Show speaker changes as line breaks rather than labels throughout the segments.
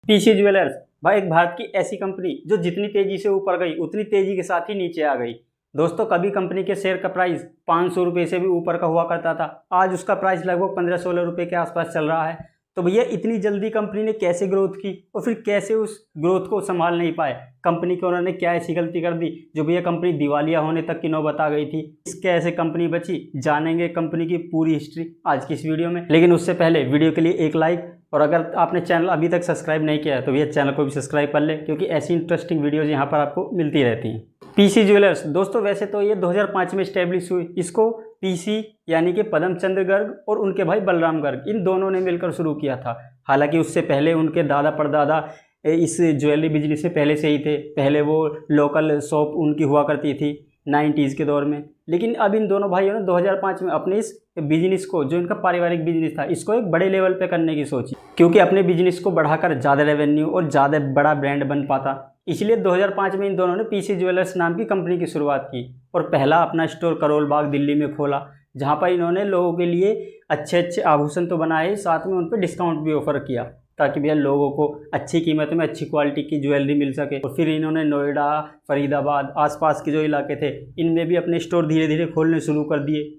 PC jewellers भाई एक भारत की ऐसी कंपनी जो जितनी तेजी से ऊपर गई उतनी तेजी के साथ ही नीचे आ गई। दोस्तों कभी कंपनी के शेयर का प्राइस 500 रुपये से भी ऊपर का हुआ करता था, आज उसका प्राइस लगभग 15-16 रुपये के आसपास चल रहा है। तो भैया इतनी जल्दी कंपनी ने कैसे ग्रोथ की और फिर कैसे उस ग्रोथ को संभाल नहीं पाए, कंपनी को उन्होंने क्या ऐसी गलती कर दी जो भैया कंपनी दिवालिया होने तक की नौबत आ गई थी। इसके ऐसे कंपनी बची, जानेंगे कंपनी की पूरी हिस्ट्री आज की इस वीडियो में। लेकिन उससे पहले वीडियो के लिए एक लाइक, और अगर आपने चैनल अभी तक सब्सक्राइब नहीं किया है तो भैया चैनल को भी सब्सक्राइब कर ले, क्योंकि ऐसी इंटरेस्टिंग वीडियोज़ यहाँ पर आपको मिलती रहती हैं। पीसी ज्वेलर्स दोस्तों वैसे तो ये 2005 में स्टैब्लिश हुई। इसको पीसी यानी कि पदमचंद्र गर्ग और उनके भाई बलराम गर्ग इन दोनों ने मिलकर शुरू किया था। हालांकि उससे पहले उनके दादा परदादा इस ज्वेलरी बिजनेस से पहले से ही थे। पहले वो लोकल शॉप उनकी हुआ करती थी 90s के दौर में। लेकिन अब इन दोनों भाइयों ने 2005 में अपने इस बिजनेस को, जो इनका पारिवारिक बिजनेस था, इसको एक बड़े लेवल पे करने की सोची, क्योंकि अपने बिजनेस को बढ़ाकर ज़्यादा रेवेन्यू और ज़्यादा बड़ा ब्रांड बन पाता। इसलिए 2005 में इन दोनों ने पीसी ज्वेलर्स नाम की कंपनी की शुरुआत की और पहला अपना स्टोर करोल बाग दिल्ली में खोला, जहाँ पर इन्होंने लोगों के लिए अच्छे अच्छे आभूषण तो बनाए, साथ में उन पर डिस्काउंट भी ऑफर किया ताकि भैया लोगों को अच्छी कीमत में अच्छी क्वालिटी की ज्वेलरी मिल सके। और फिर इन्होंने नोएडा, फरीदाबाद, आसपास के जो इलाके थे इनमें भी अपने स्टोर धीरे धीरे खोलने शुरू कर दिए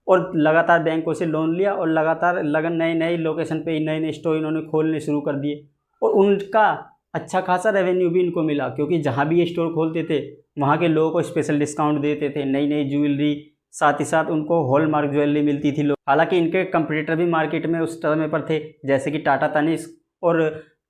और लगातार बैंकों से लोन लिया और लगातार नए नए लोकेशन पे नए नए स्टोर इन्होंने खोलने शुरू कर दिए। और उनका अच्छा खासा रेवेन्यू भी इनको मिला, क्योंकि जहाँ भी ये स्टोर खोलते थे वहाँ के लोगों को स्पेशल डिस्काउंट देते थे, नई नई ज्वेलरी, साथ ही साथ उनको हॉलमार्क ज्वेलरी मिलती थी। लोग हालांकि इनके कंपटीटर भी मार्केट में उस समय पर थे, जैसे कि टाटा तनिष्क और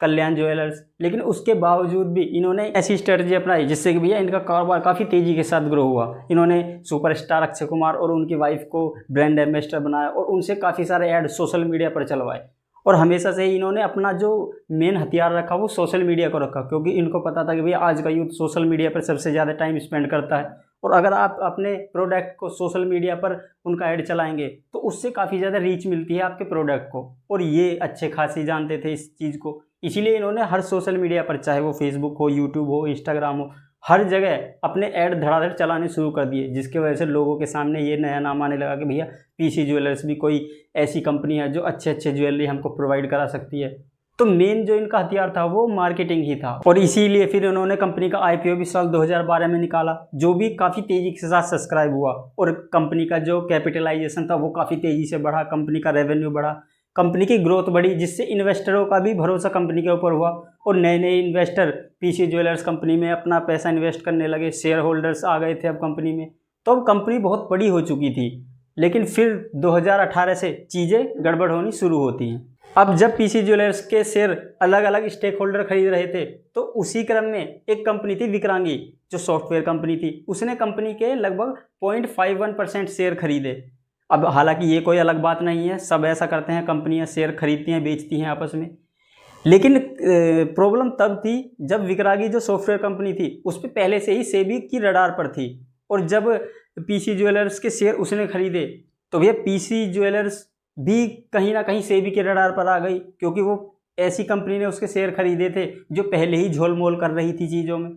कल्याण ज्वेलर्स। लेकिन उसके बावजूद भी इन्होंने ऐसी स्ट्रेटजी अपनाई जिससे कि भैया इनका कारोबार काफ़ी तेज़ी के साथ ग्रो हुआ। इन्होंने सुपरस्टार अक्षय कुमार और उनकी वाइफ को ब्रांड एम्बेसडर बनाया और उनसे काफ़ी सारे ऐड सोशल मीडिया पर चलवाए। और हमेशा से ही इन्होंने अपना जो मेन हथियार रखा वो सोशल मीडिया को रखा, क्योंकि इनको पता था कि भैया आज का यूथ सोशल मीडिया पर सबसे ज़्यादा टाइम स्पेंड करता है। और अगर आप अपने प्रोडक्ट को सोशल मीडिया पर उनका ऐड चलाएंगे तो उससे काफ़ी ज़्यादा रीच मिलती है आपके प्रोडक्ट को, और ये अच्छे खासी जानते थे इस चीज़ को। इसीलिए इन्होंने हर सोशल मीडिया पर, चाहे वो फेसबुक हो, यूट्यूब हो, इंस्टाग्राम हो, हर जगह अपने ऐड धड़ाधड़ चलाने शुरू कर दिए, जिसकी वजह से लोगों के सामने ये नया नाम आने लगा कि भैया पीसी ज्वेलर्स भी कोई ऐसी कंपनी है जो अच्छे अच्छे ज्वेलरी हमको प्रोवाइड करा सकती है। तो मेन जो इनका हथियार था वो मार्केटिंग ही था, और इसीलिए फिर उन्होंने कंपनी का आईपीओ भी साल 2012 में निकाला, जो भी काफ़ी तेज़ी के साथ सब्सक्राइब हुआ और कंपनी का जो कैपिटलाइजेशन था वो काफ़ी तेज़ी से बढ़ा, कंपनी का रेवेन्यू बढ़ा, कंपनी की ग्रोथ बढ़ी, जिससे इन्वेस्टरों का भी भरोसा कंपनी के ऊपर हुआ और नए नए इन्वेस्टर पीसी ज्वेलर्स कंपनी में अपना पैसा इन्वेस्ट करने लगे। शेयर होल्डर्स आ गए थे अब कंपनी में, तो अब कंपनी बहुत बड़ी हो चुकी थी। लेकिन फिर 2018 से चीज़ें गड़बड़ होनी शुरू होती हैं। अब जब पीसी ज्वेलर्स के शेयर अलग अलग स्टेक होल्डर खरीद रहे थे, तो उसी क्रम में एक कंपनी थी विक्रांगी, जो सॉफ्टवेयर कंपनी थी, उसने कंपनी के लगभग 0.51% शेयर खरीदे। अब हालांकि ये कोई अलग बात नहीं है, सब ऐसा करते हैं, कंपनियां शेयर खरीदती हैं बेचती हैं आपस में। लेकिन प्रॉब्लम तब थी जब विक्रांगी जो सॉफ्टवेयर कंपनी थी उस पर पहले से ही सेबी की रडार पर थी, और जब पीसी ज्वेलर्स के शेयर उसने खरीदे तो भैया पीसी ज्वेलर्स भी कहीं ना कहीं सेबी के रडार पर आ गई, क्योंकि वो ऐसी कंपनी ने उसके शेयर खरीदे थे जो पहले ही झोलमोल कर रही थी चीज़ों में।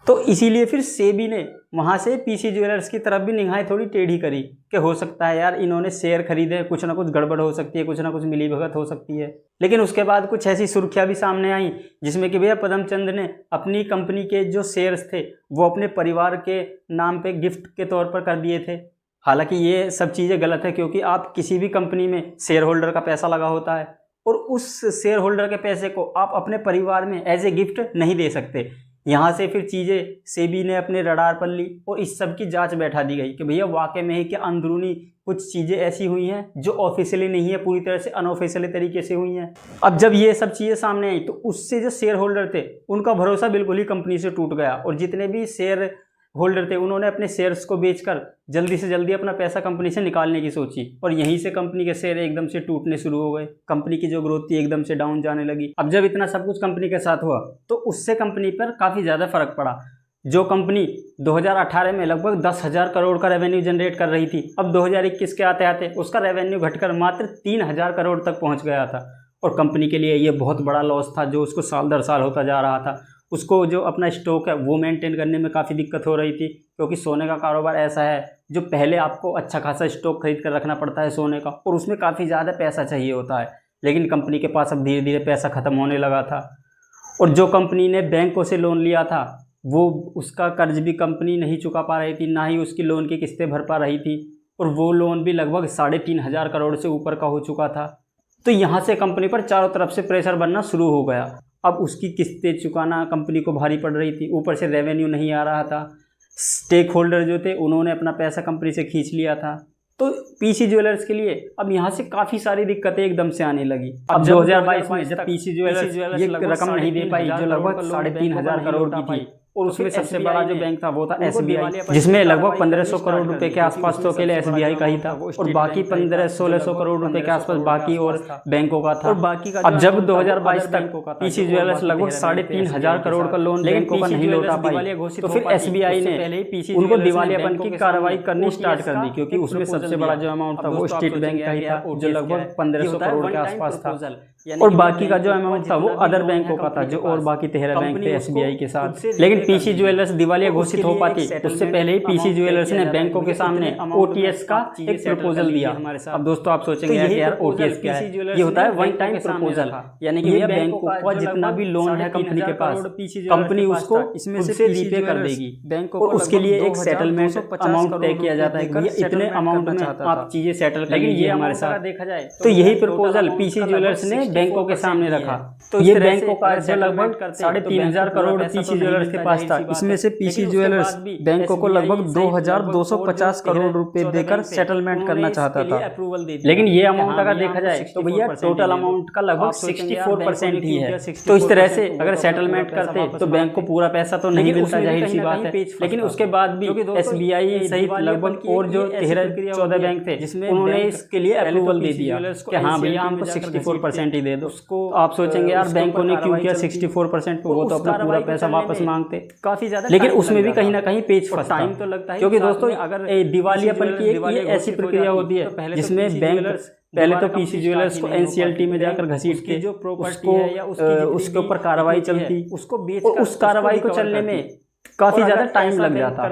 तो इसीलिए फिर सेबी ने वहाँ से पीसी ज्वेलर्स की तरफ भी निगाहें थोड़ी टेढ़ी करी कि हो सकता है यार इन्होंने शेयर खरीदे, कुछ ना कुछ गड़बड़ हो सकती है, कुछ ना कुछ मिलीभगत हो सकती है। लेकिन उसके बाद कुछ ऐसी सुर्खियाँ भी सामने आई जिसमें कि भैया पदमचंद ने अपनी कंपनी के जो शेयर्स थे वो अपने परिवार के नाम पे गिफ्ट के तौर पर कर दिए थे। हालांकि ये सब चीज़ें गलत है, क्योंकि आप किसी भी कंपनी में शेयर होल्डर का पैसा लगा होता है और उस शेयर होल्डर के पैसे को आप अपने परिवार में एज ए गिफ्ट नहीं दे सकते। यहाँ से फिर चीज़ें सेबी ने अपने रडार पर ली और इस सब की जांच बैठा दी गई कि भैया वाकई में ही क्या अंदरूनी कुछ चीज़ें ऐसी हुई हैं जो ऑफिशियली नहीं है, पूरी तरह से अनऑफिशियली तरीके से हुई हैं। अब जब ये सब चीज़ें सामने आई तो उससे जो शेयर होल्डर थे उनका भरोसा बिल्कुल ही कंपनी से टूट गया, और जितने भी शेयर होल्डर थे उन्होंने अपने शेयर्स को बेचकर जल्दी से जल्दी अपना पैसा कंपनी से निकालने की सोची, और यहीं से कंपनी के शेयर एकदम से टूटने शुरू हो गए। कंपनी की जो ग्रोथ थी एकदम से डाउन जाने लगी। अब जब इतना सब कुछ कंपनी के साथ हुआ तो उससे कंपनी पर काफ़ी ज़्यादा फर्क पड़ा। जो कंपनी 2018 में लगभग 10,000 करोड़ का रेवेन्यू जनरेट कर रही थी, अब 2021 के आते आते उसका रेवेन्यू घटकर मात्र 3,000 करोड़ तक पहुँच गया था, और कंपनी के लिए ये बहुत बड़ा लॉस था जो उसको साल दर साल होता जा रहा था। उसको जो अपना स्टॉक है वो मेंटेन करने में काफ़ी दिक्कत हो रही थी, क्योंकि सोने का कारोबार ऐसा है जो पहले आपको अच्छा खासा स्टॉक खरीद कर रखना पड़ता है सोने का, और उसमें काफ़ी ज़्यादा पैसा चाहिए होता है। लेकिन कंपनी के पास अब धीरे धीरे पैसा ख़त्म होने लगा था, और जो कंपनी ने बैंकों से लोन लिया था वो उसका कर्ज भी कंपनी नहीं चुका पा रही थी, ना ही उसकी लोन की किस्तें भर पा रही थी, और वो लोन भी लगभग 3,500 करोड़ से ऊपर का हो चुका था। तो यहाँ से कंपनी पर चारों तरफ से प्रेशर बनना शुरू हो गया। अब उसकी किस्तें चुकाना कंपनी को भारी पड़ रही थी, ऊपर से रेवेन्यू नहीं आ रहा था। स्टेक होल्डर जो थे उन्होंने अपना पैसा कंपनी से खींच लिया था। तो पीसी ज्वेलर्स के लिए अब यहाँ से काफ़ी सारी दिक्कतें एकदम से आने लगी। अब 2022 में जब पीसी ज्वेलर्स ये रकम नहीं दे पाई जो लगभग 3,500 करोड़ की थी, और उसमें सबसे बड़ा जो बैंक था वो था एसबीआई, जिसमें लगभग 1,500 करोड़ रुपए के आसपास तो अकेले एसबीआई का ही था, और बाकी 1,500-1,600 करोड़ रुपए के आसपास बाकी और बैंकों का था। और बाकी का अब जब 2022 तक पीसी ज्वेलर्स लगभग 3,500 करोड़ का लोन बैंकों का नहीं लौटा पाई, तो फिर एसबीआई ने उनको दिवालियापन की कार्रवाई करनी स्टार्ट कर दी, क्योंकि उसमें सबसे बड़ा जो अमाउंट था वो स्टेट बैंक का ही था, जो लगभग 1,500 करोड़ के आसपास था, और बाकी का जो अमाउंट था वो अदर बैंकों का था, जो और बाकी 13 बैंक थे एसबीआई के साथ। लेकिन पीसी ज्वेलर्स दिवालिया घोषित हो पाती उससे पहले ही पीसी ज्वेलर्स ने बैंकों के सामने ओटीएस का एक प्रपोजल दिया। अब दोस्तों आप सोचेंगे यार ओटीएस क्या है? ये होता है वन टाइम प्रपोजल, यानी कि ये बैंकों का जितना भी लोन है कंपनी के पास, कंपनी उसको इसमें से रीपे कर देगी बैंकों को, उसके लिए एक सेटलमेंट अमाउंट तय किया जाता है कि इतने अमाउंट में आप चीजें सेटल करेंगे हमारे साथ। देखा जाए तो यही प्रपोजल पीसी ज्वेलर्स ने बैंकों के सामने रखा। तो ये बैंकों का जो लगभग 3,500 करोड़ पीसी ज्वेलर्स के पास था, इसमें से पीसी ज्वेलर्स बैंकों को लगभग 2,250 करोड़ रुपए देकर सेटलमेंट करना चाहता था। लेकिन ये अमाउंट अगर देखा जाए तो भैया टोटल अमाउंट का लगभग 64% ही है। तो इस तरह से अगर सेटलमेंट करते तो बैंक को पूरा पैसा तो नहीं मिलता, जाहिर सी बात है। लेकिन उसके बाद भी एसबीआई सहित लगभग और जो 13-14 बैंक थे उन्होंने इसके लिए अप्रूवल दे दिया कि हाँ भैया हमको 64% ही दे दो। आप सोचेंगे यार बैंकों ने क्यों किया 64%, वो तो अपना पूरा पैसा वापस मांगते काफी ज्यादा, लेकिन उसमें भी कहीं ना कहीं पेच फंसता, टाइम तो लगता है, क्योंकि दोस्तों अगर दिवालियापन की एक ऐसी प्रक्रिया होती है जिसमें बैंक पहले तो पीसी ज्वेलर्स को एनसीएलटी में जाकर घसीट के जो प्रॉपर्टी है या उसके ऊपर कार्रवाई चलती, उसको बेच, उस कार्रवाई को चलने में काफी ज्यादा टाइम लग जाता,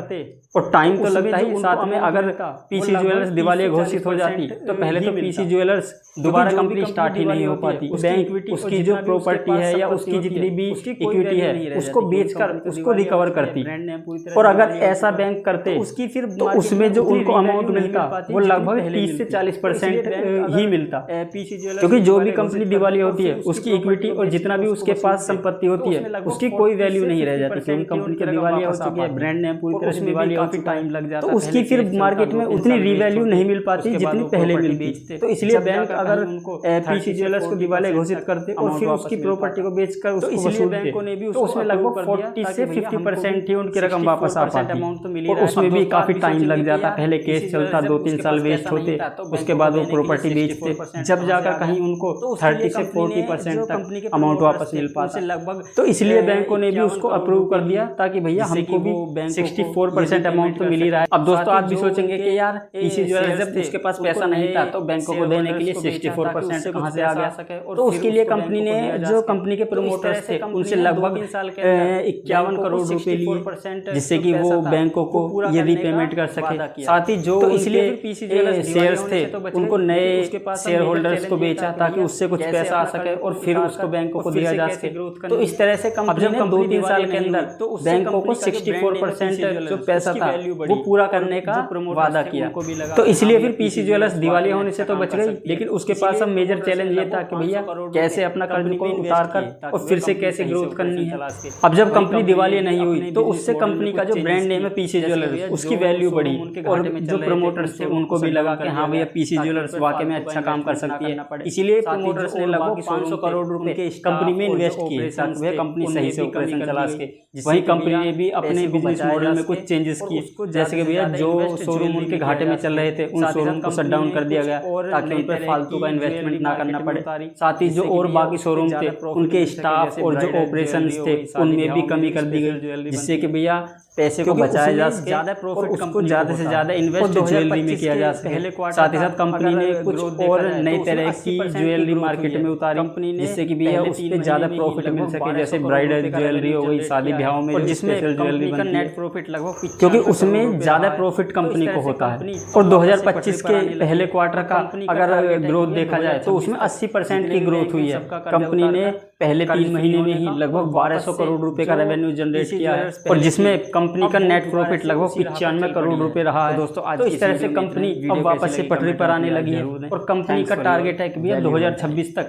और टाइम तो लगता ही, साथ में अगर पीसी ज्वेलर्स दिवालिया घोषित हो जाती तो पहले तो पीसी ज्वेलर्स दोबारा कंपनी स्टार्ट ही नहीं हो पाती। बैंक उसकी जो प्रॉपर्टी है या उसकी जितनी भी इक्विटी है उसको बेचकर उसको रिकवर करती, और अगर ऐसा बैंक करते उसकी फिर तो उसमें जो उनको अमाउंट मिलता वो लगभग 30 से 40% ही मिलता, क्योंकि जो भी कंपनी दिवालिया होती है उसकी इक्विटी और जितना भी उसके पास संपत्ति होती है उसकी कोई वैल्यू नहीं रह जाती, क्योंकि कंपनी के दिवालिया हो चुकी है, ब्रांड नेम पूरी तरह से दिवालिया काफी टाइम लग जाता, तो उसकी फिर मार्केट में उतनी रीवैल्यू नहीं मिल पाती जितनी पहले मिलती। तो इसलिए बैंक अगर पीसी ज्वेलर्स को दिवालिया घोषित करते और फिर उसकी प्रॉपर्टी को बेचकर उसको वसूलते तो उसमें लगभग 40 से 50% ही उनकी रकम वापस आ पाती, और उसमें भी काफी टाइम लग जाता। पहले केस चलता, 2-3 साल वेस्ट होते, उसके बाद वो प्रॉपर्टी बेचते, जब जाकर कहीं उनको 30 से 40% तक अमाउंट वापस मिल पाता लगभग। तो इसलिए बैंकों ने भी उसको अप्रूव कर दिया ताकि भैया हमको भी 64% अमाउंट तो मिल ही रहा है। अब दोस्तों आप भी सोचेंगे कि यार पीसी ज्वेलर्स जब उसके पास पैसा नहीं था तो बैंकों को देने के लिए 64% कहां से आ गया, तो उसके लिए कंपनी ने जो कंपनी के प्रमोटर्स थे उनसे लगभग 51 करोड़ रुपए लिए, जिससे कि वो बैंकों को ये रीपेमेंट कर सके। साथ ही जो इसलिए शेयर्स थे उनको नए शेयर होल्डर्स को बेचा ताकि उससे कुछ पैसा आ सके और फिर उसको बैंकों को दिया जा सके। तो इस तरह से कंपनी ने 2-3 साल के अंदर बैंकों को 64% जो पैसा था वो पूरा करने का वादा किया। तो इसलिए फिर पीसी ज्वेलर्स दिवालिया होने से तो बच गई, लेकिन उसके पास अब मेजर चैलेंज ये था कि भैया कैसे अपना कर्ज को उतार कर और फिर से कैसे ग्रोथ करनी है। अब जब कंपनी दिवालिया नहीं हुई तो उससे कंपनी का जो ब्रांड नेम है पीसी ज्वेलर्स उसकी वैल्यू बढ़ी, और जो प्रमोटर्स थे उनको भी लगा कि हाँ भैया पीसी ज्वेलर्स वाकई में अच्छा काम कर सकती है। इसीलिए प्रमोटर्स ने लगभग 500 करोड़ रुपए कंपनी में इन्वेस्ट किए ताकि वह कंपनी सही से ऑपरेशन चला सके। वहीं कंपनी ने भी अपने बिजनेस मॉडल में कुछ चेंजेस किए, जैसे कि भैया जो शोरूम उनके घाटे में चल रहे थे उन शोरूम को शट डाउन कर दिया गया ताकि उन पर फालतू का इन्वेस्टमेंट ना करना पड़े। साथ ही जो और बाकी शोरूम थे उनके स्टाफ और जो ऑपरेशंस थे उनमें भी कमी कर दी गई, जिससे कि भैया पैसे को बचाया जा सके, ज्यादा प्रॉफिट उसको ज्यादा से ज्यादा इन्वेस्ट ज्वेलरी में किया जा सके। साथ ही साथ कंपनी ने कुछ और नई तरह की ज्वेलरी मार्केट में उतारी, जिससे कि भैया उस पर ज्यादा प्रॉफिट मिल सके, जैसे ब्राइडल ज्वेलरी हो गई, शादी ब्याहों में जिसमें ज्वेलरी का नेट प्रॉफिट लगभग, क्योंकि उसमें ज्यादा प्रॉफिट कंपनी को होता है। और 2025 के पहले क्वार्टर का अगर ग्रोथ देखा जाए तो उसमें 80% की ग्रोथ हुई है। कंपनी ने पहले 3 महीने में ही लगभग 1200 करोड़ रुपए का रेवेन्यू जनरेट किया है, और जिसमें कंपनी का नेट प्रॉफिट लगभग 95 करोड़ रुपए रहा है। दोस्तों आज इस तरह से कंपनी अब वापस से पटरी पर आने लगी है, और कंपनी का टारगेट है कि भैया 2026 तक